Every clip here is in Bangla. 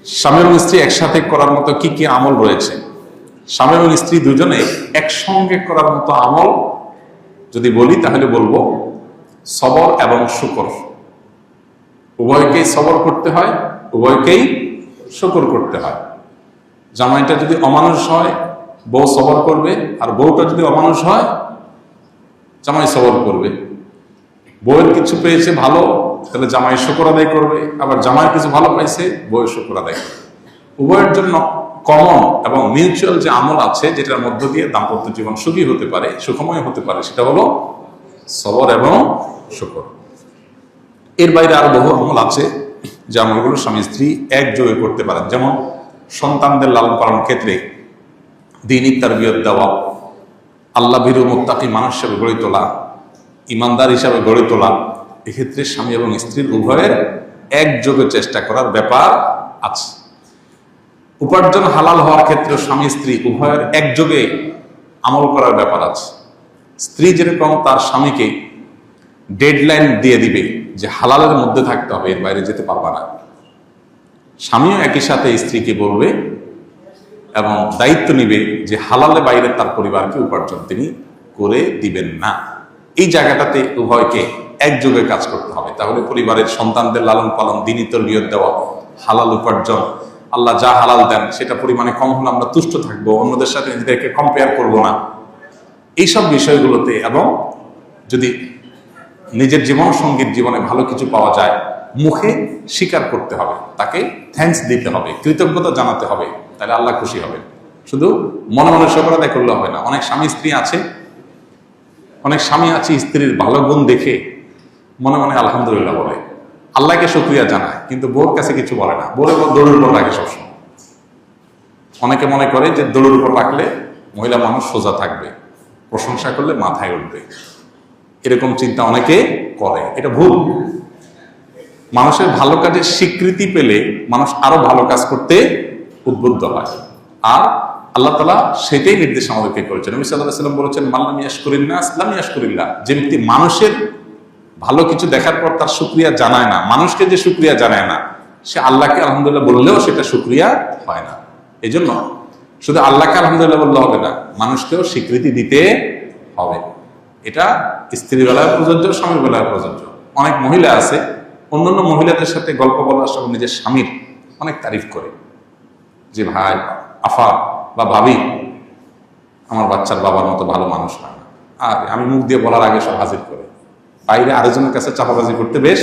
স্বামী এবং স্ত্রী একসাথে করার মতো কি কি আমল রয়েছে? স্বামী এবং স্ত্রী দুজনে একসঙ্গে করার মতো আমল যদি বলি তাহলে বলবো সবর এবং শুকর। উভয়কেই সবর করতে হয়, উভয়কেই শুকর করতে হয়। জামাইটা যদি অমানুষ হয় বউ সবর করবে, আর বউটা যদি অমানুষ হয় জামাই সবর করবে। বউয়ের কিছু পেয়েছে ভালো, তাহলে জামাই শুকর আদায় করবে, আবার জামাই কিছু ভালো পাইছে বউয়ের শুকর আদায় করবে। উভয়ের জন্য কমন এবং মিউচুয়াল যে আমল আছে, যেটার মধ্য দিয়ে দাম্পত্য জীবন সুখী হতে পারে, সুখময় হতে পারে, সেটা হলো সবর এবং শুকর। এর বাইরে আরো বহু আমল আছে যে আমলগুলো স্বামী স্ত্রী একযোগে করতে পারেন। যেমন সন্তানদের লালন পালন ক্ষেত্রে দ্বীনি তারবিয়ত দেওয়া, আল্লাহ ভীরু মুত্তাকি মানুষ হিসেবে গড়ে তোলা, ইমানদার হিসাবে গড়ে তোলা। এক্ষেত্রে স্বামী এবং স্ত্রীর উভয়ের একযোগে চেষ্টা করার ব্যাপার আছে। উপার্জন হালাল হওয়ার ক্ষেত্রে স্বামী স্ত্রী উভয়ের একযোগে আমল করার ব্যাপার আছে। স্ত্রী যেরকম তার স্বামীকে ডেডলাইন দিয়ে দিবে যে হালালের মধ্যে থাকতে হবে, এর বাইরে যেতে পারবা না, স্বামীও একই সাথে স্ত্রীকে বলবে এবং দায়িত্ব নিবে যে হালালের বাইরে তার পরিবারকে উপার্জন তিনি করে দিবেন না। এই জায়গাটাতে উভয়কে একযোগে কাজ করতে হবে। তাহলে পরিবারের সন্তানদের লালন পালন, দ্বীনি তারবিয়ত দেওয়া, হালাল উপার্জন, আল্লাহ যা হালাল দেন সেটা পরিমাণে কম হলে আমরা তুষ্ট থাকবো, অন্যদের সাথে নিজেদেরকে কম্পেয়ার করব না, এইসব বিষয়গুলোতে। এবং যদি নিজের জীবন সঙ্গীর জীবনে ভালো কিছু পাওয়া যায়, মুখে স্বীকার করতে হবে, তাকে থ্যাঙ্কস দিতে হবে, কৃতজ্ঞতা জানাতে হবে, তাহলে আল্লাহ খুশি হবে। শুধু মনে মনে শুকর আদায় করলে হবে না। অনেক স্বামী স্ত্রী আছে, অনেক স্বামী আছে স্ত্রীর ভালো গুণ দেখে মনে মনে আলহামদুলিল্লাহ বলে, আল্লাহকে শুকরিয়া জানায়, কিন্তু বউর কাছে কিছু বলে না। বউর উপর দৌড়ের উপর রাখে সবসময়। অনেকে মনে করে যে দৌড়ের উপর রাখলে মহিলা মানুষ সোজা থাকবে, প্রশংসা করলে মাথায় উঠবে, এরকম চিন্তা অনেকে করে। এটা ভুল। মানুষের ভালো কাজের স্বীকৃতি পেলে মানুষ আরো ভালো কাজ করতে উদ্বুদ্ধ হয়। আর আল্লাহ তাআলা সেটাই নির্দেশ আমাদেরকে করেছেন। নবী সাল্লাল্লাহু আলাইহি ওয়াসাল্লাম বলেছেন, মান লাম ইয়াশকুরিন্নাস লাম ইয়াশকুরিল্লাহ। যে ব্যক্তি মানুষের ভালো কিছু দেখার পর তার শুকরিয়া জানায় না, মানুষকে যে শুকরিয়া জানায় না, সে আল্লাহকে আলহামদুলিল্লাহ বললেও সেটা শুকরিয়া হয় না। এই জন্য শুধু আল্লাহকে আলহামদুলিল্লাহ বললে হবে না, মানুষকেও স্বীকৃতি দিতে হবে। এটা স্ত্রীর বেলায় প্রযোজ্য, স্বামীর বেলায় প্রযোজ্য। অনেক মহিলা আছে অন্যান্য মহিলাদের সাথে গল্প বলার সময় নিজের স্বামীর অনেক তারিফ করে, যে ভাই, আফা বা ভাবি, আমার বাচ্চার বাবার মতো ভালো মানুষ হয় না। আর আমি মুখ দিয়ে বলার আগে সব হাজির করে, বাইরে আরেকজনের কাছে চাপাবাজি করতে বেশ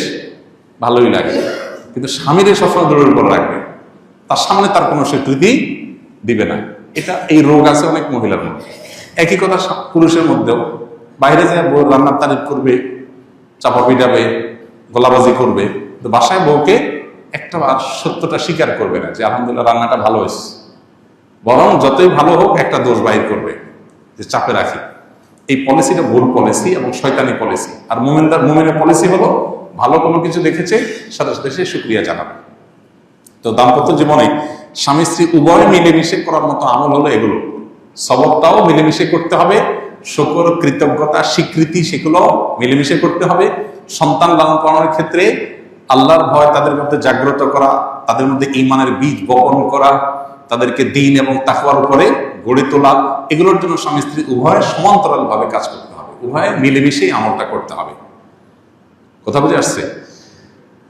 ভালোই লাগে, কিন্তু স্বামীর সবসময় দৌড়ের উপর রাখবে, তার সামনে তার কোনো স্বীকৃতি দিবে না। এটা এই রোগ আছে অনেক মহিলার মধ্যে। একই কথা পুরুষের মধ্যেও, বাইরে যায় বউ রান্নার তারিফ করবে, চাপা পিটাবে, গলাবাজি করবে, তো বাসায় বউকে একটা সত্যটা স্বীকার করবে না যে আলহামদুলিল্লাহ রান্নাটা ভালো হয়েছে, বরং যতই ভালো হোক একটা দোষ বাইর করবে যে চাপে রাখি। এই পলিসিটা ভুল পলিসি এবং শয়তানি পলিসি। আর মুমিনের পলিসি হলো ভালো কোনো কিছু দেখেছে সাথে সাথে সে শুকরিয়া জানাবে। তো দাম্পত্য জীবনে স্বামী স্ত্রী উভয় মিলেমিশে করার মতো আমল হলো এগুলো। সবরটাও মিলেমিশে করতে হবে, শুকর, কৃতজ্ঞতা, স্বীকৃতি, সেগুলো মিলেমিশে করতে হবে। সন্তান লালন পালনের ক্ষেত্রে আল্লাহর ভয় তাদের মধ্যে জাগ্রত করা, তাদের মধ্যে ঈমানের বীজ বপন করা, তাদেরকে দ্বীন এবং তাকওয়ার উপরে গড়ে তোলা, এগুলোর জন্য স্বামী স্ত্রী উভয় সমান্তরাল ভাবে কাজ করতে হবে, উভয় মিলেমিশেই আমলটা করতে হবে। কথা বুঝে আসছে?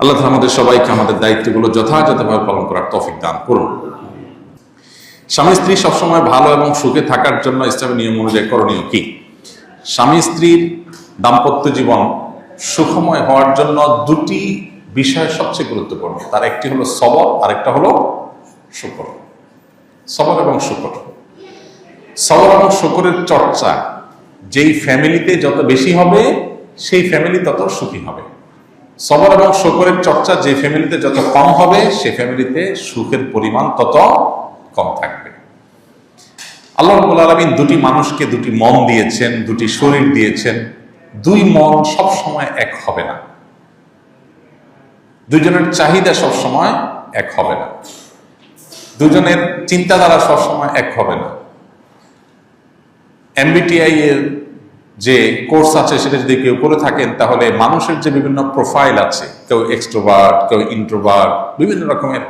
আল্লাহ তাআলা আমাদের সবাইকে আমাদের দায়িত্বগুলো যথাযথভাবে পালন করার তৌফিক দান করুন। স্বামী স্ত্রী সবসময় ভালো এবং সুখে থাকার জন্য ইসলামের নিয়ম অনুযায়ী করণীয় কি? স্বামী স্ত্রীর দাম্পত্য জীবন সুখময় হওয়ার জন্য দুটি বিষয় সবচেয়ে গুরুত্বপূর্ণ। তার একটি হলো সবর, আরেকটা হলো শুকর। সবর এবং শুকর, সবর এবং শুকরের চর্চা যেই ফ্যামিলিতে যত বেশি হবে সেই ফ্যামিলি তত সুখী হবে। সবর এবং শুকরের চর্চা যে ফ্যামিলিতে যত কম হবে সে ফ্যামিলিতে সুখের পরিমাণ তত কম থাকবে। আল্লাহ রাব্বুল আলামিন দুটি মানুষকে দুটি মন দিয়েছেন, দুটি শরীর দিয়েছেন। দুই মন সব সময় এক হবে না, দুজনের চাহিদা সব সময় এক হবে না, দুজনের চিন্তাধারা সব সময় এক হবে না। MBTI এর যে কোর্স আছে সেটা যদি কেউ করে থাকেন, তাহলে মানুষের যে বিভিন্ন প্রোফাইল আছে, কেউ এক্সট্রোভার্ট, কেউ ইন্ট্রোভার্ট, বিভিন্ন রকমের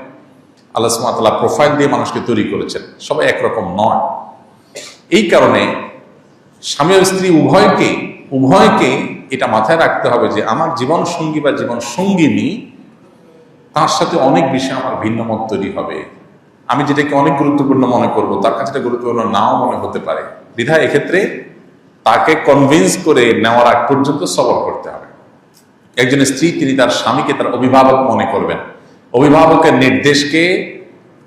আল্লাহ সুবহানাহু ওয়া তাআলা প্রোফাইল দিয়ে মানুষকে তৈরি করেছেন, সবাই একরকম নয়। এই কারণে স্বামী ও স্ত্রী উভয়কে এটা মাথায় রাখতে হবে যে আমার জীবন সঙ্গী বা জীবন সঙ্গিনী, তার সাথে অনেক বিষয়ে আমার ভিন্ন মত তৈরি হবে। আমি যেটাকে অনেক গুরুত্বপূর্ণ মনে করব, তার কাছে এটা গুরুত্বপূর্ণ নাও মনে হতে পারে। বিধায় এক্ষেত্রে তাকে কনভিন্স করে নেওয়ার আগ পর্যন্ত সবর করতে হবে। একজন স্ত্রী, তিনি তার স্বামীকে তার অভিভাবক মনে করবেন। অভিভাবকের নির্দেশকে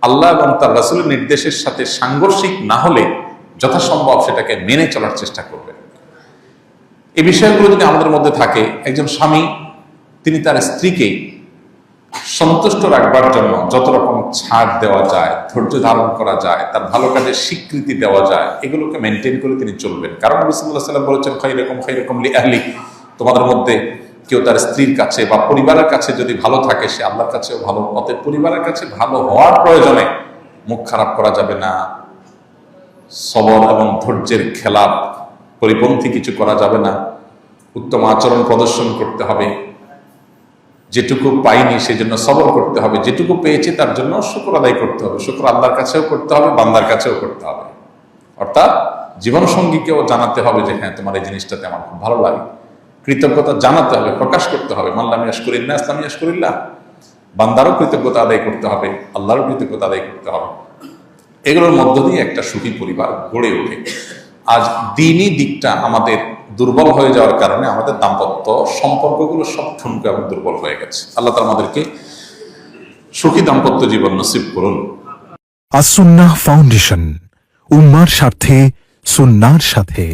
আল্লাহ এবং তার রাসূলের নির্দেশের সাথে সাংঘর্ষিক না হলে যথাসম্ভব সেটাকে মেনে চলার চেষ্টা করবেন। এই বিষয়গুলো যদি আমাদের মধ্যে থাকে, একজন স্বামী তিনি তার স্ত্রীকে সন্তুষ্ট রাখবার জন্য যত রকম ছাড় দেওয়া যায়, ধৈর্য ধারণ করা যায়, তার ভালো কাজের স্বীকৃতি দেওয়া যায়, এগুলোকে মেনটেন করে তিনি চলবেন। কারণ নবী সাল্লাল্লাহু আলাইহি ওয়াসাল্লাম বলেছেন, খায়রুকুম লিআহলি, তোমাদের মধ্যে কেউ তার স্ত্রীর কাছে বা পরিবারের কাছে যদি ভালো থাকে, সে আল্লাহর কাছেও ভালো। অতএব পরিবারের কাছে ভালো হওয়ার প্রয়োজনে মুখ খারাপ করা যাবে না, সবর এবং ধৈর্যের খেলাফ পরিপন্থী কিছু করা যাবে না, উত্তম আচরণ প্রদর্শন করতে হবে। যেটুকু পাইনি সেজন্য সবর করতে হবে, যেটুকু পেয়েছি তার জন্য শুকর আদায় করতে হবে। শুকর আল্লাহর কাছেও করতে হবে, বান্দার কাছেও করতে হবে। অর্থাৎ জীবন সঙ্গীকেও জানাতে হবে যে হ্যাঁ, তোমার এই জিনিসটাতে আমার খুব ভালো লাগে। কৃতজ্ঞতা জানাতে হবে, প্রকাশ করতে হবে। মান লাম ইয়াশকুরিন নাস লাম ইয়াশকুরিল্লাহ। বান্দারও কৃতজ্ঞতা আদায় করতে হবে, আল্লাহরও কৃতজ্ঞতা আদায় করতে হবে। এগুলোর মধ্য দিয়ে একটা সুখী পরিবার গড়ে ওঠে। আজ দ্বীনি দিকটা আমাদের দুর্বল হয়ে যাওয়ার কারণে আমাদের দাম্পত্য সম্পর্কগুলো সব ঠুনকো এবং দুর্বল হয়ে গেছে। আল্লাহ তাআলা আমাদেরকে সুখী দাম্পত্য জীবন নসিব করুন। আস সুন্নাহ ফাউন্ডেশন, উম্মার স্বার্থে সুন্নাহর সাথে।